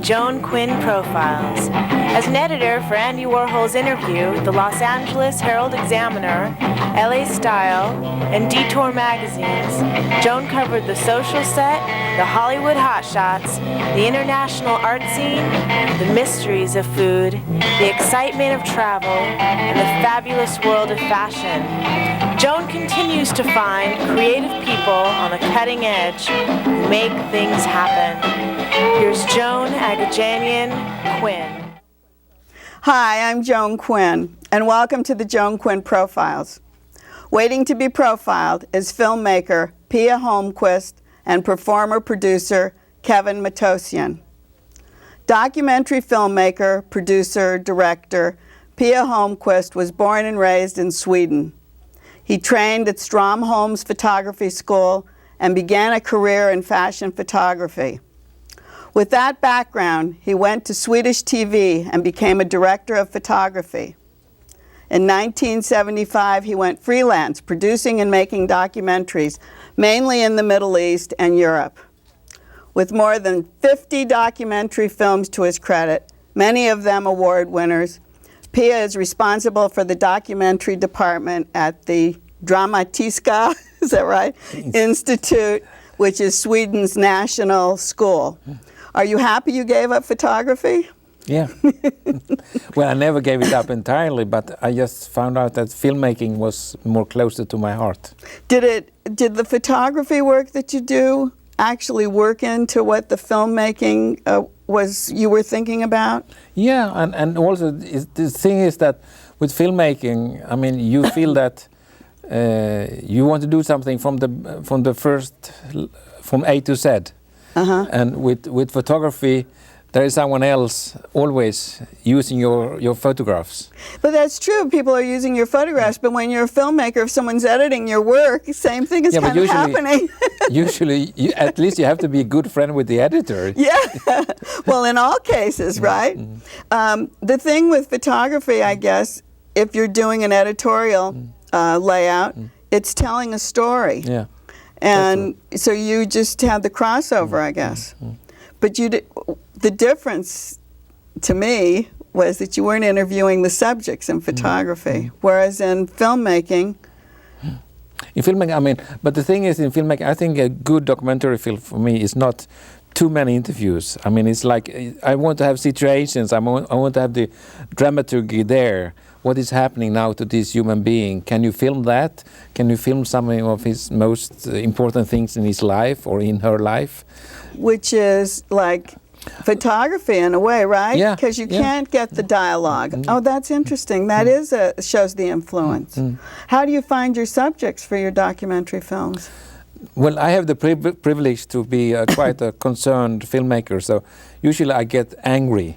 Joan Quinn Profiles. As an editor for Andy Warhol's Interview, the Los Angeles Herald-Examiner, LA Style, and Detour magazines, Joan covered the social set, the Hollywood hotshots, the international art scene, the mysteries of food, the excitement of travel, and the fabulous world of fashion. Joan continues to find creative people on the cutting edge who make things happen. Here's Joan Quinn. Hi, I'm Joan Quinn, and welcome to the Joan Quinn Profiles. Waiting to be profiled is filmmaker PeA Holmquist and performer-producer Kevin Matossian. Documentary filmmaker, producer, director PeA Holmquist was born and raised in Sweden. He trained at Stromholm's Photography School and began a career in fashion photography. With that background, he went to Swedish TV and became a director of photography. In 1975, he went freelance, producing and making documentaries, mainly in the Middle East and Europe. With more than 50 documentary films to his credit, many of them award winners, PeA is responsible for the documentary department at the Dramatiska, is that right? Institute, which is Sweden's national school. Are you happy you gave up photography? Yeah. Well, I never gave it up entirely, but I just found out that filmmaking was more closer to my heart. Did the photography work that you do actually work into what the filmmaking you were thinking about? Yeah, and also the thing is that with filmmaking, I mean, you feel that you want to do something from A to Z. And with photography, there is someone else always using your photographs. But that's true. People are using your photographs. But when you're a filmmaker, if someone's editing your work, same thing is kind of happening. Usually, at least you have to be a good friend with the editor. Yeah. Well, in all cases, right? The thing with photography, I guess, if you're doing an editorial layout, it's telling a story. Yeah. And so you just had the crossover, I guess. But the difference to me was that you weren't interviewing the subjects in photography, whereas in filmmaking... In filmmaking, I mean, but the thing is, in filmmaking, I think a good documentary film for me is not too many interviews. I mean, it's like, I want to have situations, I want to have the dramaturgy there. What is happening now to this human being? Can you film that? Can you film some of his most important things in his life or in her life? Which is like photography in a way, right? Yeah. Because you can't get the dialogue. Oh, that's interesting. That shows the influence. How do you find your subjects for your documentary films? Well, I have the privilege to be quite a concerned filmmaker, so usually I get angry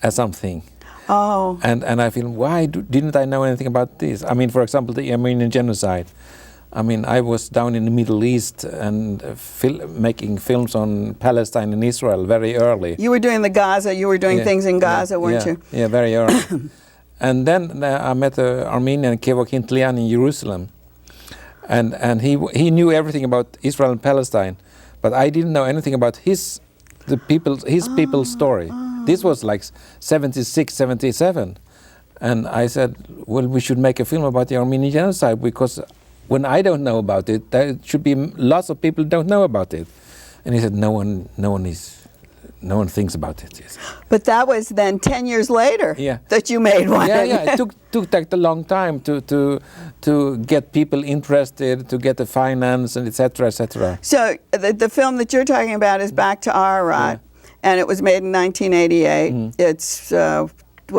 at something. Oh. And I feel, why didn't I know anything about this? I mean, for example, the Armenian genocide. I mean, I was down in the Middle East and making films on Palestine and Israel very early. You were doing you were doing things in Gaza, weren't you? Yeah, very early. And then I met an Armenian, Kevin in Jerusalem. And he knew everything about Israel and Palestine, but I didn't know anything about his people's story. This was like 76, 77. And I said, well, we should make a film about the Armenian genocide, because when I don't know about it, there should be lots of people who don't know about it. And he said, no one thinks about it. Yes. But that was then 10 years later that you made one. Yeah. It took a long time to get people interested, to get the finance, and et cetera, et cetera. So the film that you're talking about is Back to Ararat, and it was made in 1988. It's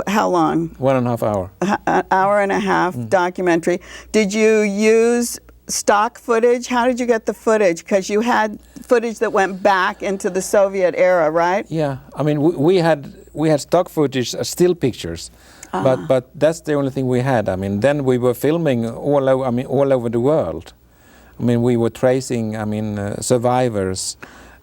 how long? 1.5 hours. An hour and a half documentary. Did you use stock footage? How did you get the footage? Because you had footage that went back into the Soviet era, right? Yeah, I mean, we had stock footage, still pictures, but that's the only thing we had. I mean, then we were filming all over the world. I mean, we were tracing, survivors.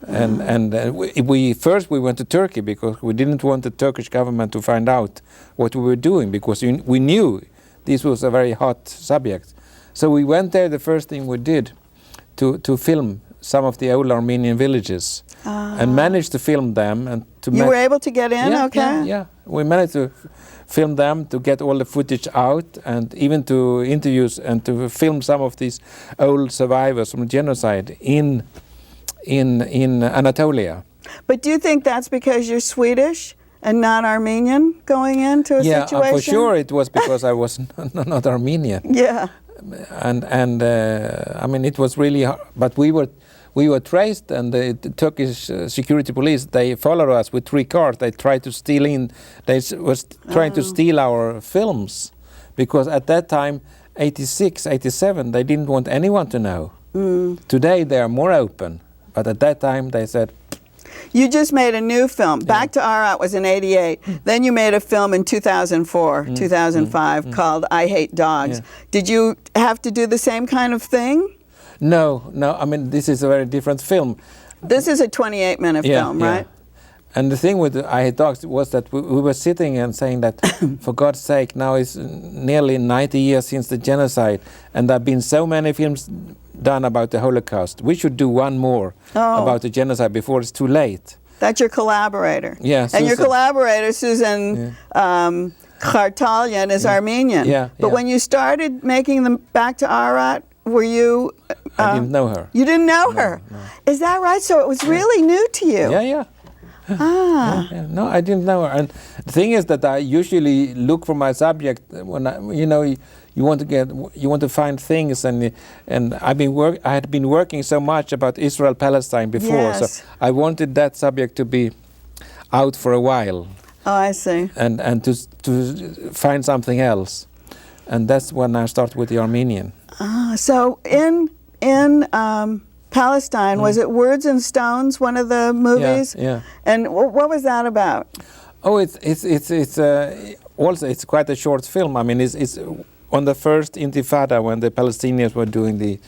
And we went to Turkey because we didn't want the Turkish government to find out what we were doing, because we knew this was a very hot subject. So we went there. The first thing we did to film some of the old Armenian villages. and managed to film them. And to You were able to get in, yeah, okay? yeah. We managed to film them, to get all the footage out, and even to interviews and to film some of these old survivors from genocide in Anatolia. But do you think that's because you're Swedish and not Armenian going into a situation? Yeah, for sure it was because I was not Armenian. Yeah. And I mean, it was really hard, but we were traced, and the Turkish security police, they followed us with 3 cars. They tried to steal was trying to steal our films, because at that time, 86, 87, they didn't want anyone to know. Today they are more open, but at that time they said. You just made a new film. Back to Arat was in 88. Then you made a film in 2004, 2005 called I Hate Dogs. Yeah. Did you have to do the same kind of thing? No. I mean, this is a very different film. This is a 28-minute film, right? And the thing with I Hate Dogs was that we were sitting and saying that, for God's sake, now it's nearly 90 years since the genocide, and there have been so many films done about the Holocaust. We should do one more about the genocide before it's too late. That's your collaborator. Yeah, and your Susan. collaborator, Susan Khartalyan, is Armenian. Yeah, but when you started making them back to Arat, were you... I didn't know her. You didn't know her? No. Is that right? So it was really new to you? Yeah. No, I didn't know her. And the thing is that I usually look for my subject when you want to find things, and I had been working so much about Israel Palestine before, so I wanted that subject to be out for a while. Oh, I see. And to find something else, and that's when I started with the Armenian. So in Palestine, was it Words and Stones, one of the movies? Yeah. And what was that about? Oh, it's quite a short film. I mean, it's on the first Intifada, when the Palestinians were doing the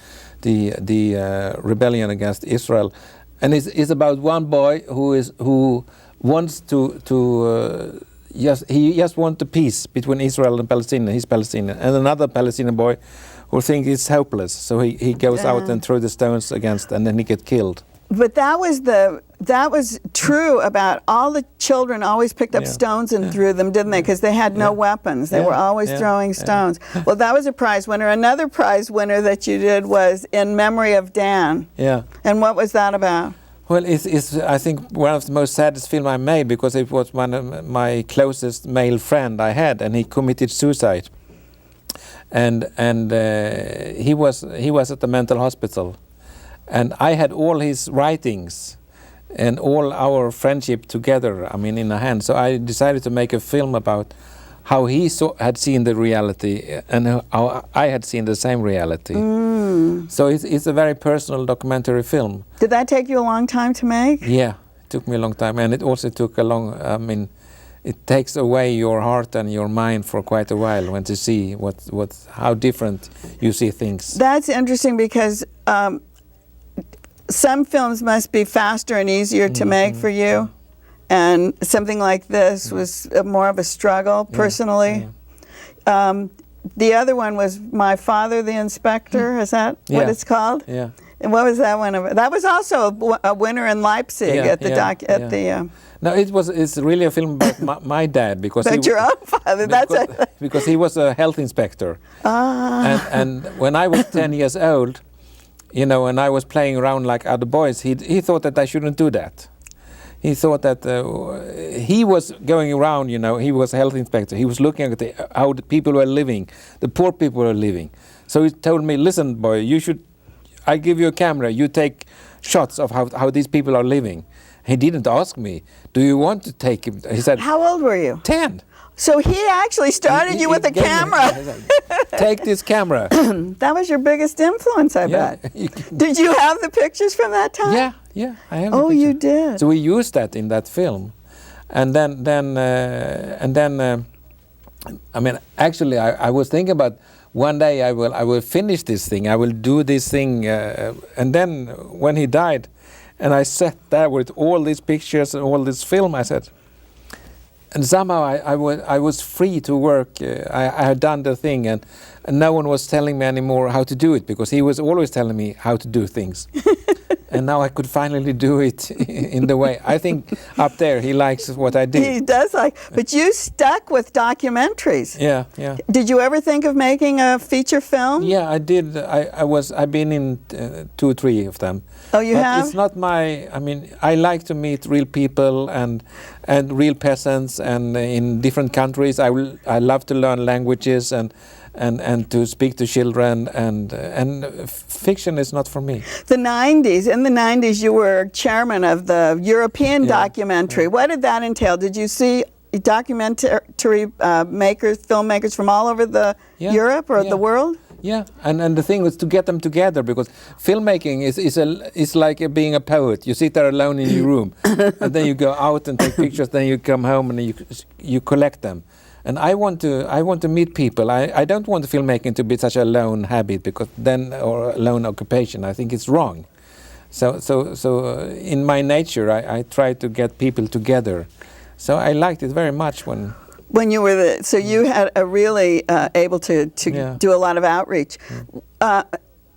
rebellion against Israel, and it's about one boy who wants he just wants the peace between Israel and Palestine. He's Palestinian, and another Palestinian boy who thinks it's hopeless, so he goes out and throws the stones against, and then he gets killed. But that was true about all the children. Always picked up stones and threw them, didn't they? Because they had no weapons. They were always throwing stones. Well, that was a prize winner. Another prize winner that you did was In Memory of Dan. Yeah. And what was that about? Well, it's I think one of the most saddest film I made, because it was one of my closest male friend I had, and he committed suicide. And he was at the mental hospital, and I had all his writings and all our friendship together, I mean, in a hand. So I decided to make a film about how he had seen the reality and how I had seen the same reality. So it's a very personal documentary film. Did that take you a long time to make? Yeah, it took me a long time, and it also took a long, it takes away your heart and your mind for quite a while when to see how different you see things. That's interesting, because some films must be faster and easier to make for you, and something like this was more of a struggle personally. The other one was My Father the Inspector. Is that what it's called? Yeah. And what was that one? That was also a winner in Leipzig at the. No, it's really a film about my dad, because about your own father. Because he was a health inspector. And when I was 10 years old, and I was playing around like other boys, he thought that I shouldn't do that. He thought that he was going around, he was a health inspector. He was looking at how the people were living, the poor people were living. So he told me, listen, boy, I give you a camera, you take shots of how these people are living. He didn't ask me, do you want to take him? He said, how old were you? 10. So he actually started you with a camera. Take this camera. That was your biggest influence, I bet. Did you have the pictures from that time? Yeah, I have. Oh, you did. So we used that in that film, and then I mean, actually, I was thinking about one day I will finish this thing. I will do this thing, and then when he died, and I sat there with all these pictures and all this film, I said. And somehow I was free to work. I had done the thing, and no one was telling me anymore how to do it, because he was always telling me how to do things. And now I could finally do it in the way. I think up there he likes what I did. He does like, but you stuck with documentaries. Yeah, yeah. Did you ever think of making a feature film? Yeah, I did. I've been in 2 or 3 of them. Oh, you but have? It's not my. I mean, I like to meet real people and real peasants, and in different countries. I love to learn languages and to speak to children, and fiction is not for me. The 90s. In the 90s, you were chairman of the European documentary. What did that entail? Did you see documentary filmmakers from all over Europe or the world? Yeah, and the thing was to get them together, because filmmaking is like being a poet. You sit there alone in your room, and then you go out and take pictures. Then you come home and you collect them. And I want to meet people. I don't want filmmaking to be such a lone habit, because then, or a lone occupation. I think it's wrong. So in my nature, I try to get people together. So I liked it very much when you were so you had a really able to do a lot of outreach.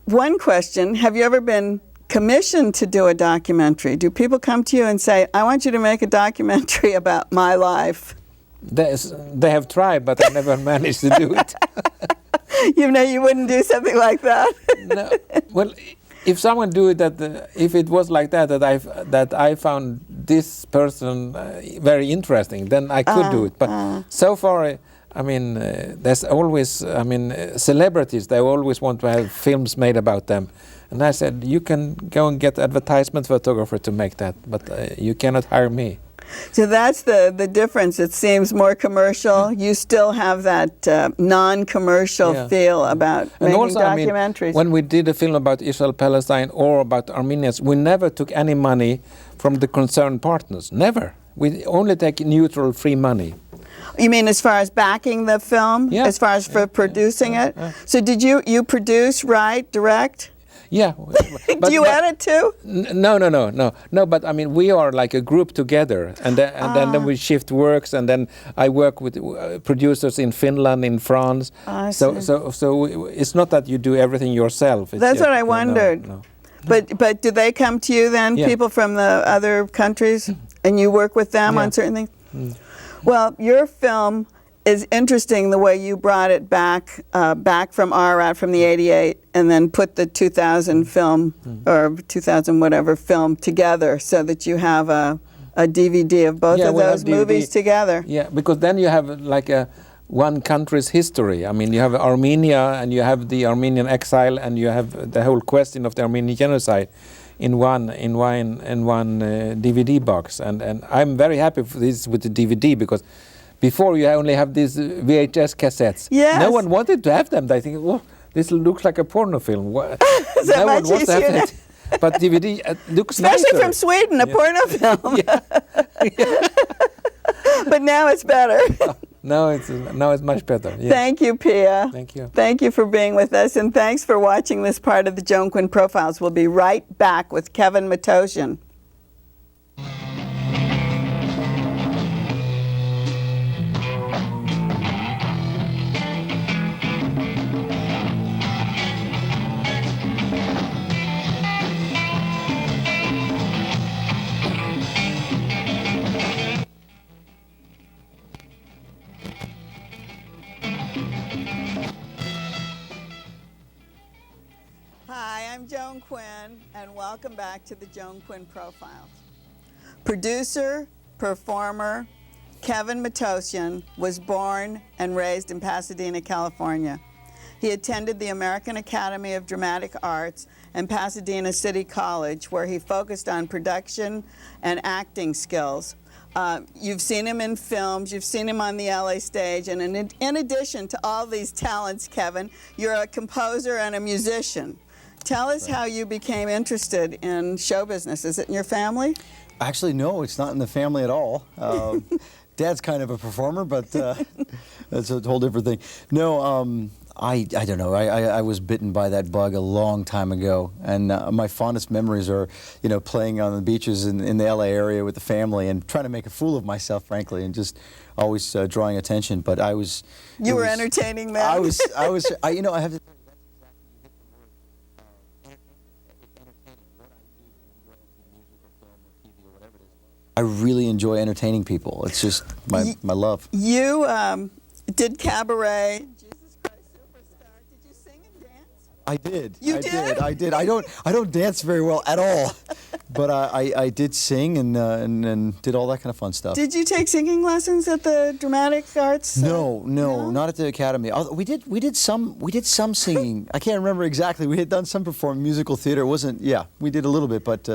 One question: have you ever been commissioned to do a documentary? Do people come to you and say, "I want you to make a documentary about my life"? They have tried, but I never managed to do it. You wouldn't do something like that. No. Well, if someone do it, if it was like that I found this person very interesting, then I could do it. But so far, I mean, there's always, celebrities. They always want to have films made about them, and I said, you can go and get advertisement photographer to make that, but you cannot hire me. So that's the difference. It seems more commercial. You still have that non-commercial feel about making also, documentaries. When we did a film about Israel-Palestine or about Armenians, we never took any money from the concerned partners. Never. We only take neutral, free money. You mean as far as backing the film? Yeah. As far as for producing it? So did you produce, write, direct? Yeah. Do you edit too? No. But I mean, we are like a group together, and then we shift works, and then I work with producers in Finland, in France. So it's not that you do everything yourself. That's what I wondered. No. But do they come to you then, people from the other countries, and you work with them on certain things? Well, your film is interesting the way you brought it back from Ararat from the 88 and then put the 2000 film or 2000 whatever film together so that you have a DVD of both of those movies together. Yeah, because then you have like one country's history. I mean, you have Armenia and you have the Armenian exile and you have the whole question of the Armenian genocide in one DVD box. And I'm very happy for this with the DVD, because before you only have these VHS cassettes. Yes. No one wanted to have them. They think, oh, this looks like a porno film. No so one wants to have that. But DVD looks especially nicer. From Sweden, a porno film. But now it's better. Now it's much better. Yeah. Thank you, PeA. Thank you. Thank you for being with us, and thanks for watching this part of the Joan Quinn Profiles. We'll be right back with Kevin Matossian. Hi, I'm Joan Quinn, and welcome back to the Joan Quinn Profiles. Producer, performer, Kevin Matossian was born and raised in Pasadena, California. He attended the American Academy of Dramatic Arts and Pasadena City College, where he focused on production and acting skills. You've seen him in films, you've seen him on the LA stage, and in addition to all these talents, Kevin, you're a composer and a musician. Tell us how you became interested in show business. Is it in your family? Actually, no, it's not in the family at all. Dad's kind of a performer, but that's a whole different thing. No, I don't know. I was bitten by that bug a long time ago, and my fondest memories are, playing on the beaches in the LA area with the family and trying to make a fool of myself, frankly, and just always drawing attention. But I was. You were entertaining them. I have to. I really enjoy entertaining people. It's just my love. You did cabaret. Jesus Christ Superstar. Did you sing and dance? I did. You did? I did. I don't dance very well at all, but I did sing and did all that kind of fun stuff. Did you take singing lessons at the Dramatic Arts? No, not at the Academy. We did some singing. I can't remember exactly. We had done some musical theater. It wasn't. Yeah, we did a little bit, but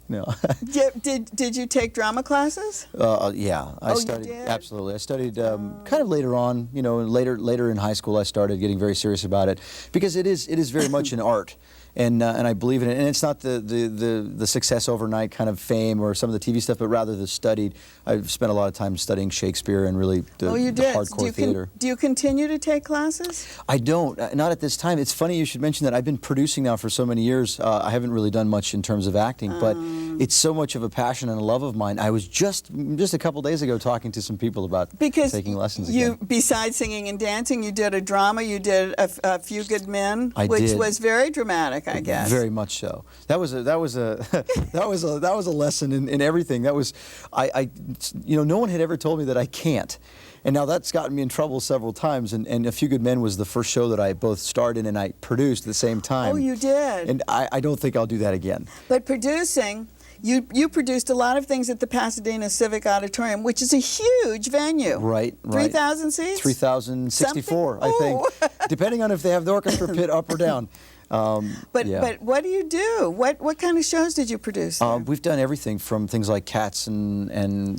no. Did you take drama classes? Yeah, I studied. You did? Absolutely, I studied kind of later on. You know, later in high school, I started getting very serious about it because it is very much an art. And I believe in it. And it's not the success overnight kind of fame or some of the TV stuff, but rather the studied. I've spent a lot of time studying Shakespeare and really the hardcore theater. Do you continue to take classes? I don't, not at this time. It's funny you should mention that. I've been producing now for so many years. I haven't really done much in terms of acting, but it's so much of a passion and a love of mine. I was just a couple days ago talking to some people about taking lessons again. Besides singing and dancing, you did a drama. You did a Few Good Men, which did. Was very dramatic. I guess. Very much so. That was a lesson in everything. That was, no one had ever told me that I can't. And now that's gotten me in trouble several times. And A Few Good Men was the first show that I both starred in and I produced at the same time. Oh, you did? And I don't think I'll do that again. But producing, you produced a lot of things at the Pasadena Civic Auditorium, which is a huge venue. Right. 3,000 seats? 3,064, I think. Depending on if they have the orchestra pit up or down. But what do you do? What kind of shows did you produce? We've done everything from things like Cats and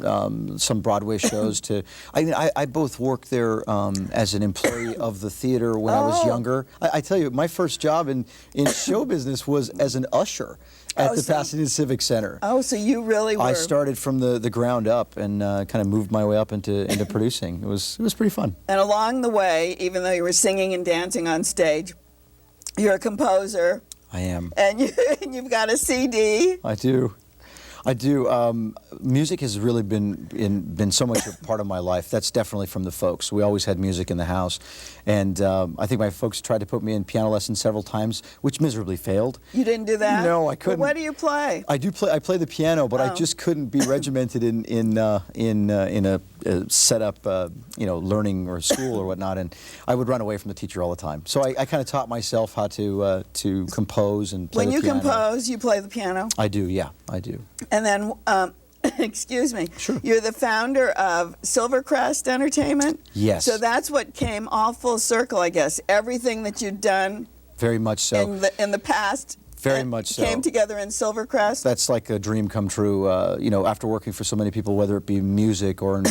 some Broadway shows to. I mean, I both worked there as an employee of the theater when I was younger. I tell you, my first job in show business was as an usher at the Pasadena Civic Center. Oh, so you really were. I started from the ground up and kind of moved my way up into producing. It was pretty fun. And along the way, even though you were singing and dancing on stage, you're a composer. I am. And you've got a CD. I do. Music has really been so much a part of my life. That's definitely from the folks. We always had music in the house. And I think my folks tried to put me in piano lessons several times, which miserably failed. You didn't do that? No, I couldn't. Well, what do you play? I play the piano, but I just couldn't be regimented in a set up, learning or school or whatnot. And I would run away from the teacher all the time. So I kind of taught myself how to compose and play the piano. When you compose, you play the piano? I do, yeah, I do. And then, excuse me, sure. You're the founder of Silvercrest Entertainment? Yes. So that's what came all full circle, I guess. Everything that you've done very much so in the past very much so came together in Silvercrest? That's like a dream come true. After working for so many people, whether it be music or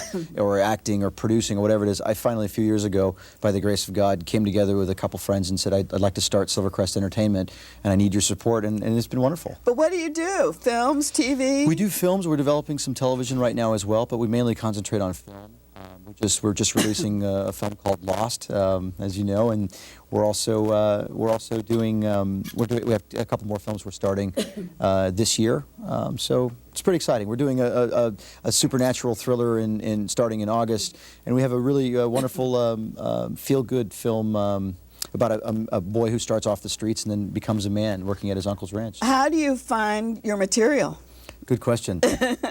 acting or producing or whatever it is, I finally, a few years ago, by the grace of God, came together with a couple friends and said, I'd like to start Silvercrest Entertainment, and I need your support, and it's been wonderful. But what do you do? Films, TV? We do films. We're developing some television right now as well, but we mainly concentrate on film. We're just releasing a film called Lost, as you know, and we're also doing we have a couple more films we're starting this year. So it's pretty exciting. We're doing a supernatural thriller starting in August, and we have a really wonderful feel-good film. About a boy who starts off the streets and then becomes a man working at his uncle's ranch. How do you find your material? Good question.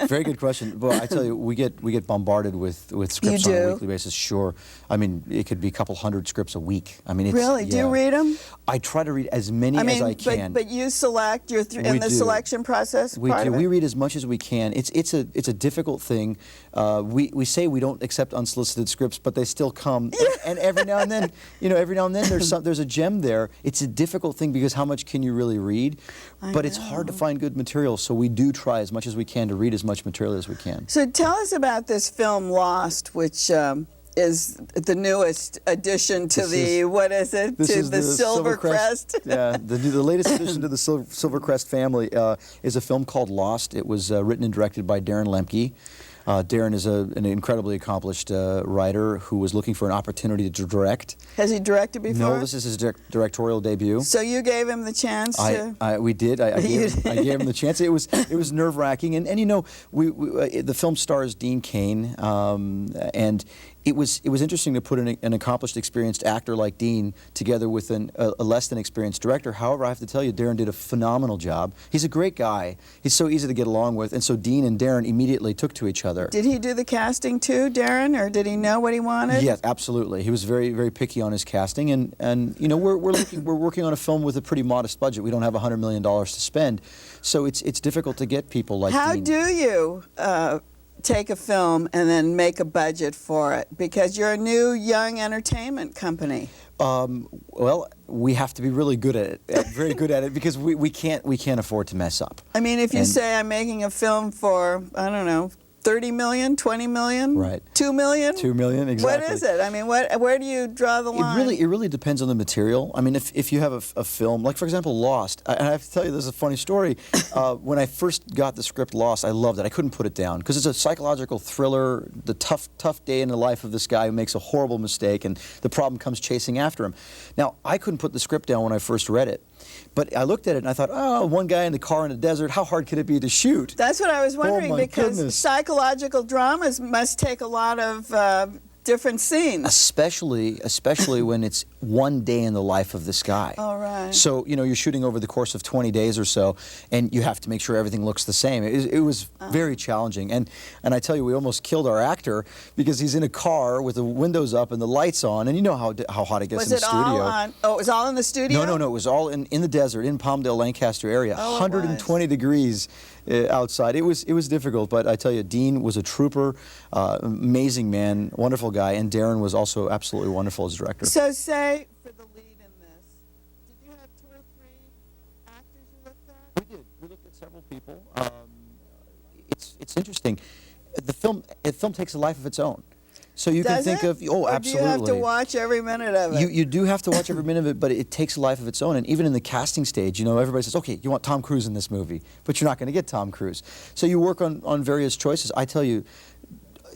Very good question. Well, I tell you, we get bombarded with scripts on a weekly basis. Sure. I mean, it could be a couple hundred scripts a week. I mean, really? Yeah. Do you read them? I try to read as many as I can. But you select. You're in the selection process. We do. We read as much as we can. It's a difficult thing. We say we don't accept unsolicited scripts, but they still come. And every now and then, there's a gem there. It's a difficult thing because how much can you really read? But it's hard to find good material. So we do try as much as we can to read as much material as we can. So tell us about this film Lost, which is the newest addition to the Silvercrest. Yeah, the latest addition to the Silvercrest family is a film called Lost. It was written and directed by Darren Lemke. Darren is an incredibly accomplished writer who was looking for an opportunity to direct. Has he directed before? No, this is his directorial debut. So you gave him the chance to... We did. I gave him the chance. It was nerve-wracking. And the film stars Dean Cain, and it was interesting to put an accomplished, experienced actor like Dean together with a less than experienced director. However, I have to tell you, Darren did a phenomenal job. He's a great guy. He's so easy to get along with, and so Dean and Darren immediately took to each other. Did he do the casting too, Darren, or did he know what he wanted? Yes, absolutely. He was very, very picky on his casting, and you know, we're working on a film with a pretty modest budget. We don't have $100 million to spend, so it's difficult to get people like How Dean. do you take a film and then make a budget for it? Because you're a new young entertainment company. Well, we have to be really good at it, very good at it, because we can't afford to mess up. I mean, if you say I'm making a film for, I don't know, 30 million, 20 million, right. 2 million? 2 million, exactly. What is it? I mean, where do you draw the line? It really depends on the material. I mean, if you have a film, like for example, Lost, and I have to tell you, this is a funny story. When I first got the script Lost, I loved it. I couldn't put it down, because it's a psychological thriller, the tough day in the life of this guy who makes a horrible mistake, and the problem comes chasing after him. Now, I couldn't put the script down when I first read it. But I looked at it and I thought, oh, one guy in the car in the desert, how hard could it be to shoot? That's what I was wondering, Oh, my because goodness. psychological dramas must take a lot of different scenes. Especially when it's one day in the life of this guy. All right. So, you know, you're shooting over the course of 20 days or so, and you have to make sure everything looks the same. It was very challenging. And I tell you, we almost killed our actor, because he's in a car with the windows up and the lights on, and you know how hot it gets in the studio. Was it all on? Oh, it was all in the studio? No. It was all in the desert, in Palmdale, Lancaster area. Oh, 120 degrees outside. It was difficult, but I tell you, Dean was a trooper, amazing man, wonderful guy, and Darren was also absolutely wonderful as director. So say, for the lead in this, did you have 2 or 3 actors you looked at? We did. We looked at several people. It's interesting. The film takes a life of its own. So you can think of, oh, absolutely. Or do you have to watch every minute of it? You do have to watch every minute of it, but it takes a life of its own. And even in the casting stage, you know, everybody says, okay, you want Tom Cruise in this movie, but you're not going to get Tom Cruise. So you work on various choices. I tell you,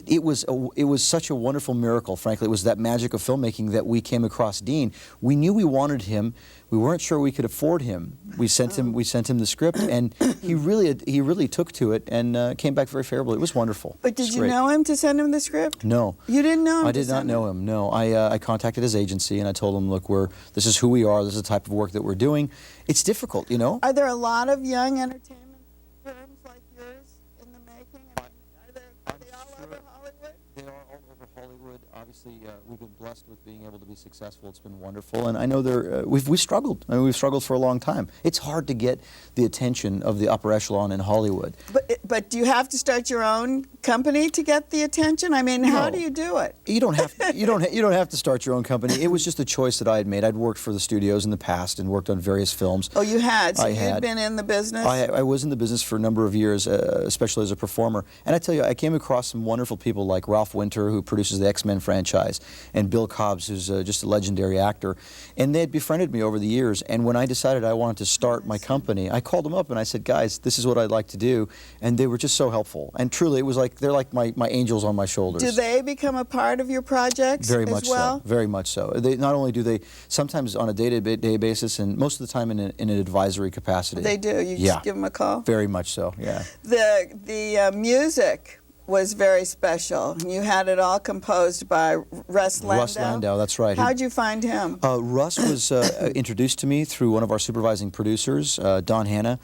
it was such a wonderful miracle, frankly. It was that magic of filmmaking that we came across Dean. We knew we wanted him. We weren't sure we could afford him. We sent him the script, and he really took to it and came back very favorably. It was wonderful. But did you know him to send him the script? No. You didn't know him? I did not know him, no. I contacted his agency, and I told him, look, this is who we are, this is the type of work that we're doing. It's difficult, you know? Are there a lot of young entertainment firms like yours in the making? I mean, are they all over Hollywood? They are all over Hollywood. Obviously, we've been blessed with being able to be successful. It's been wonderful, and I know we've struggled. I mean, we've struggled for a long time. It's hard to get the attention of the upper echelon in Hollywood. But do you have to start your own company to get the attention? I mean, how No. do you do it? You don't have to, you don't have to start your own company. It was just a choice that I had made. I'd worked for the studios in the past and worked on various films. Oh, you had? So I you'd had. been in the business? I was in the business for a number of years, especially as a performer. And I tell you, I came across some wonderful people like Ralph Winter, who produces the X-Men franchise, and Bill Cobbs, who's just a legendary actor. And they had befriended me over the years. And when I decided I wanted to start my company, I called them up and I said, guys, this is what I'd like to do. And they were just so helpful. And truly, it was like they're like my angels on my shoulders. Do they become a part of your projects Very as much well? so. Very much so. They not only do they sometimes on a day-to-day basis, and most of the time in an advisory capacity. They do? You just give them a call? Very much so. Yeah. The music was very special. You had it all composed by Russ Landau. Russ Landau, that's right. How'd you find him? Russ was introduced to me through one of our supervising producers, Don Hanna.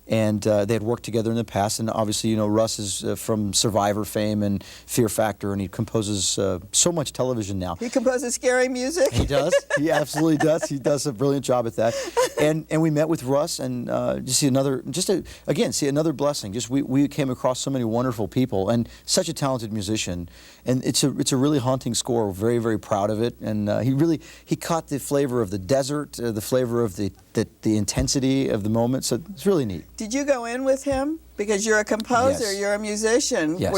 And they had worked together in the past, and obviously, you know, Russ is from Survivor fame and Fear Factor, and he composes so much television now. He composes scary music? He does. He absolutely does. He does a brilliant job at that. And we met with Russ, and see another blessing. Just we came across so many wonderful people, and such a talented musician. And it's a really haunting score. We're very, very proud of it. And he caught the flavor of the desert, the flavor of the intensity of the moment. So it's really neat. Did you go in with him? Because you're a composer, Yes. you're a musician. Yes.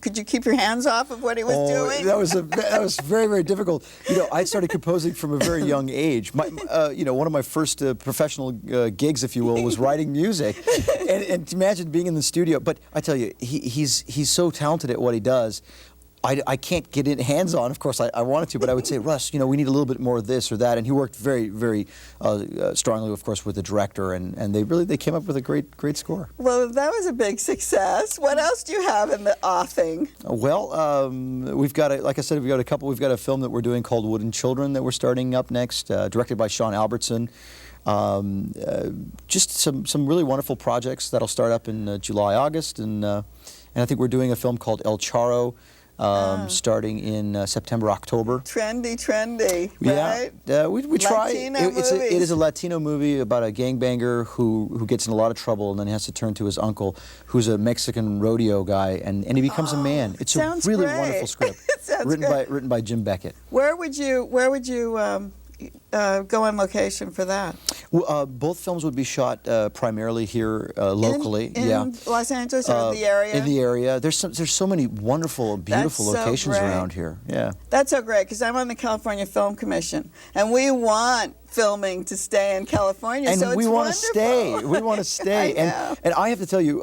Could you keep your hands off of what he was doing? That was very, very difficult. You know, I started composing from a very young age. One of my first professional gigs, if you will, was writing music. And imagine being in the studio. But I tell you, he's so talented at what he does. I can't get it hands-on. Of course, I wanted to, but I would say, Russ, we need a little bit more of this or that. And he worked very, very strongly, of course, with the director, and they came up with a great score. Well, that was a big success. What else do you have in the offing? Well, we've got like I said, we've got a couple. We've got a film that we're doing called Wooden Children that we're starting up next, directed by Sean Albertson. Just some really wonderful projects that'll start up in July, August, and I think we're doing a film called El Charro. Starting in September, October. Trendy, right? Yeah, we try. Latino It is a movies. Latino movie about a gangbanger who gets in a lot of trouble and then has to turn to his uncle, who's a Mexican rodeo guy, and he becomes a man. It's a sounds really great. wonderful script. It sounds great. Written by Jim Beckett. Where would you go on location for that? Well, both films would be shot primarily here locally. In Los Angeles or in the area? In the area. There's so many wonderful, beautiful That's so locations great. around here. Yeah. That's so great, because I'm on the California Film Commission, and we want filming to stay in California, And so it's we want to wonderful. stay. We want to stay. I know. And I have to tell you,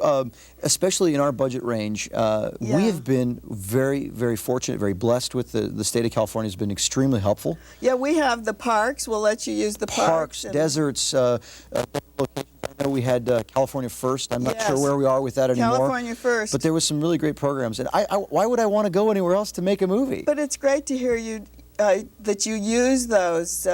especially in our budget range, we have been very, very fortunate, very blessed with the state of California has been extremely helpful. Yeah, we have the parks. We'll let you use the parks. and- deserts. I know we had California First. I'm not Yes. sure where we are with that anymore. California First. But there was some really great programs. And why would I want to go anywhere else to make a movie? But it's great to hear you that you use those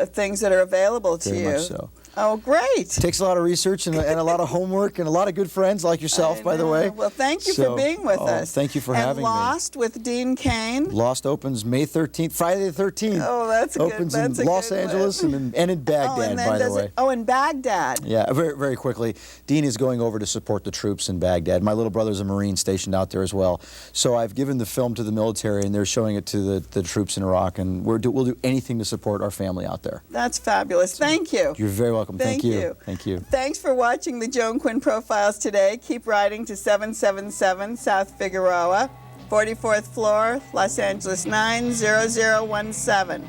things that are available to Very you. much so. Oh, great. Takes a lot of research and a lot of homework and a lot of good friends like yourself, I by the know. way. Well, thank you So, for being with us. Thank you for and having me. Lost with Dean Cain. Lost opens May 13th, Friday the 13th. Oh, that's a good- Opens that's in a Los good one. Angeles and in Baghdad, by the way. In Baghdad. Yeah, very, very quickly. Dean is going over to support the troops in Baghdad. My little brother's a Marine stationed out there as well. So I've given the film to the military, and they're showing it to the troops in Iraq, and we'll do anything to support our family out there. That's fabulous. Thank you. You're very welcome. Thank you. Thank you. Thanks for watching the Joan Quinn Profiles today. Keep writing to 777 South Figueroa, 44th floor, Los Angeles 90017.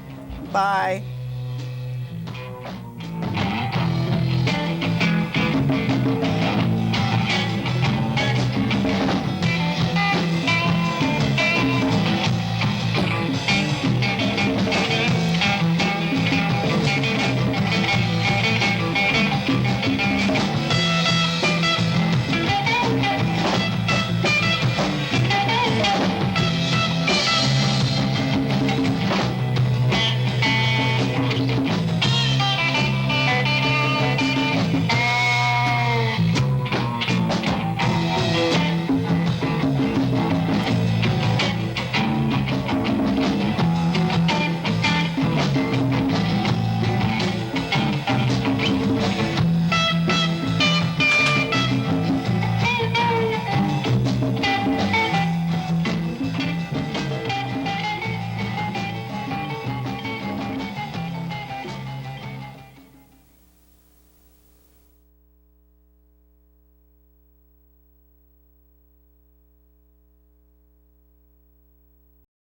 Bye.